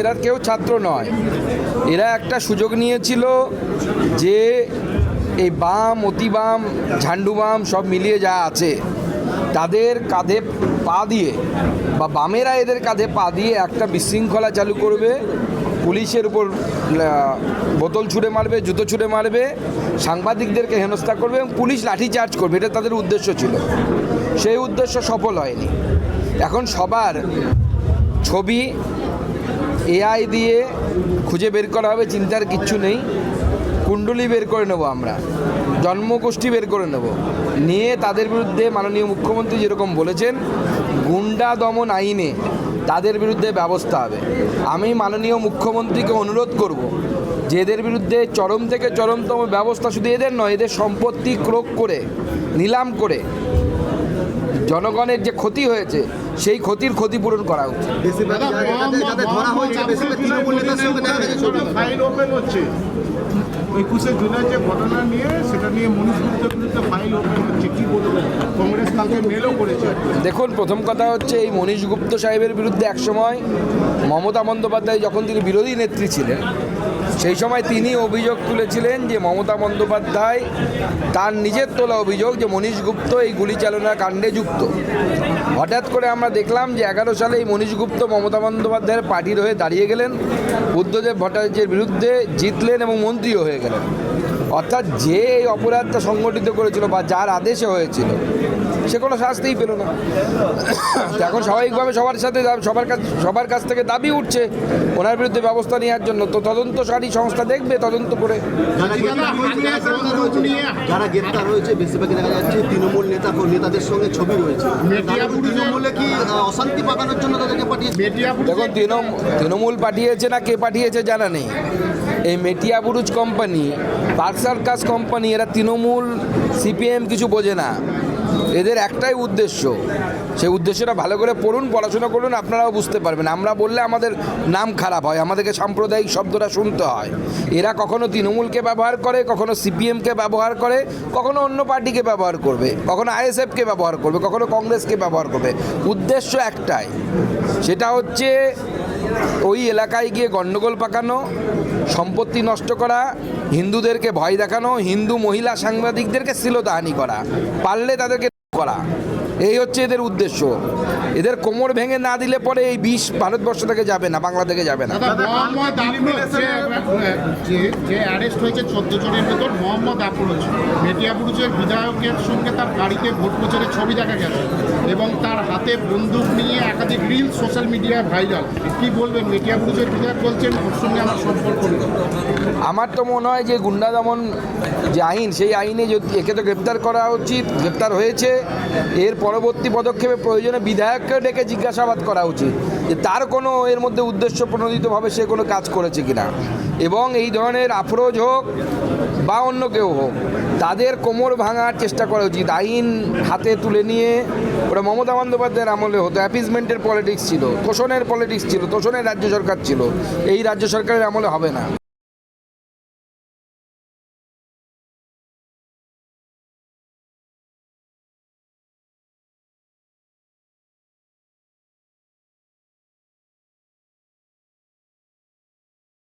এরা কেউ ছাত্র নয়, এরা একটা সুযোগ নিয়েছিল যে এই বাম, অতি বাম, ঝান্ডু বাম সব মিলিয়ে যা আছে তাদের কাঁধে পা দিয়ে বা বামেরা এদের কাঁধে পা দিয়ে একটা বিশৃঙ্খলা চালু করবে, পুলিশের উপর বোতল ছুঁড়ে মারবে, জুতো ছুঁড়ে মারবে, সাংবাদিকদেরকে হেনস্থা করবে এবং পুলিশ লাঠিচার্জ করবে। এটা তাদের উদ্দেশ্য ছিল। সেই উদ্দেশ্য সফল হয়নি। এখন সবার ছবি এআই দিয়ে খুঁজে বের করা হবে, চিন্তার কিচ্ছু নেই। কুণ্ডলী বের করে নেব, আমরা জন্মগোষ্ঠী বের করে নেব, নিয়ে তাদের বিরুদ্ধে মাননীয় মুখ্যমন্ত্রী যেরকম বলেছেন গুন্ডা দমন আইনে তাদের বিরুদ্ধে ব্যবস্থা হবে। আমি মাননীয় মুখ্যমন্ত্রীকে অনুরোধ করব যে এদের বিরুদ্ধে চরম থেকে চরমতম ব্যবস্থা, শুধু এদের নয়, এদের সম্পত্তি ক্রোক করে, নিলাম করে জনগণের যে ক্ষতি হয়েছে সেই ক্ষতির ক্ষতিপূরণ করা উচিত। ফাইল ওপেন হচ্ছে 21শে জুলাই যে ঘটনা নিয়ে, সেটা নিয়ে মনীশ গুপ্তের বিরুদ্ধে ফাইল ওপেন হচ্ছে, কি বলবেন? কংগ্রেস কালকে মেলও করেছে। দেখুন, প্রথম কথা হচ্ছে এই মনীশ গুপ্ত সাহেবের বিরুদ্ধে একসময় মমতা বন্দ্যোপাধ্যায় যখন তিনি বিরোধী নেত্রী ছিলেন সেই সময় তিনি অভিযোগ তুলেছিলেন যে মমতা বন্দ্যোপাধ্যায় তার নিজের তোলা অভিযোগ যে মনীশ গুপ্ত এই গুলি চালনার কাণ্ডে যুক্ত। হঠাৎ করে আমরা দেখলাম যে 11 সালে এই মনীশ গুপ্ত মমতা বন্দ্যোপাধ্যায়ের পার্টির হয়ে দাঁড়িয়ে গেলেন, বুদ্ধদেব ভট্টাচার্যের বিরুদ্ধে জিতলেন এবং মন্ত্রীও হয়ে গেলেন। অর্থাৎ যে এই অপরাধটা সংগঠিত করেছিল বা যার আদেশে হয়েছিল সে কোনো শাস্তিই পেল না। এখন স্বাভাবিকভাবে সবার কাছ থেকে দাবি উঠছে ওনার বিরুদ্ধে ব্যবস্থা নেওয়ার জন্য। তো তদন্তকারী সংস্থা দেখবে, তদন্ত করে। যারা গ্রেপ্তার হয়েছে বেশিরভাগই দেখা যাচ্ছে তৃণমূল নেতাদের সঙ্গে ছবি রয়েছে। তৃণমূলে কি অশান্তি পাকানোর জন্য তাদেরকে পাঠিয়েছে? দেখুন, তৃণমূল পাঠিয়েছে না কে পাঠিয়েছে জানা নেই। এই Metiabruz company, Park Circus company, এরা তৃণমূল সিপিএম কিছু বোঝে না। এদের একটাই উদ্দেশ্য, সেই উদ্দেশ্যটা ভালো করে পড়ুন, পড়াশোনা করুন, আপনারাও বুঝতে পারবেন। আমরা বললে আমাদের নাম খারাপ হয়, আমাদেরকে সাম্প্রদায়িক শব্দটা শুনতে হয়। এরা কখনো তৃণমূলকে ব্যবহার করে, কখনো সিপিএমকে ব্যবহার করে, কখনো অন্য পার্টিকে ব্যবহার করবে, কখনো আইএসএফকে ব্যবহার করবে, কখনো কংগ্রেসকে ব্যবহার করবে। উদ্দেশ্য একটাই, সেটা হচ্ছে ওই এলাকায় গিয়ে গণ্ডগোল পাকানো, সম্পত্তি নষ্ট করা, হিন্দুদেরকে ভয় দেখানো, হিন্দু মহিলা সাংবাদিকদেরকে শ্লীলতাহানি করা, পারলে তাদেরকে করা। এই হচ্ছে এদের উদ্দেশ্য। এদের কোমর ভেঙে না দিলে পরে এই বিষ ভারতবর্ষ থেকে যাবে না, বাংলা থেকে যাবে না। যে অ্যারেস্ট হয়েছে 14 জনের ভেতর মোহাম্মদ আফরোজ, মেটিয়াবুরুজের বিধায়কের সঙ্গে তার গাড়িতে ভোট প্রচারের ছবি দেখা গেছে এবং তার হাতে বন্দুক নিয়ে একাধিক রিল সোশ্যাল মিডিয়ায় ভাইরাল। কি বলবেন? মেটিয়াবুরুজের বিধায়ক বলছেন ওর সঙ্গে আমার সম্পর্ক নেই। আমার তো মনে হয় যে গুন্ডা দমন যে আইন, সেই আইনে যদি একে তো গ্রেপ্তার করা উচিত, গ্রেপ্তার হয়েছে, এর পরবর্তী পদক্ষেপে প্রয়োজনে বিধায়ককে ডেকে জিজ্ঞাসাবাদ করা উচিত যে তার কোনো এর মধ্যে উদ্দেশ্য প্রণোদিতভাবে সে কোনো কাজ করেছে কিনা। এবং এই ধরনের আফরোজ হোক বা অন্য কেউ হোক, তাদের কোমর ভাঙার চেষ্টা করা উচিত। আইন হাতে তুলে নিয়ে, ওটা মমতা বন্দ্যোপাধ্যায়ের আমলে হতো, অ্যাপিজমেন্টের পলিটিক্স ছিল, তোষণের পলিটিক্স ছিল, তোষণের রাজ্য সরকার ছিল। এই রাজ্য সরকারের আমলে হবে না।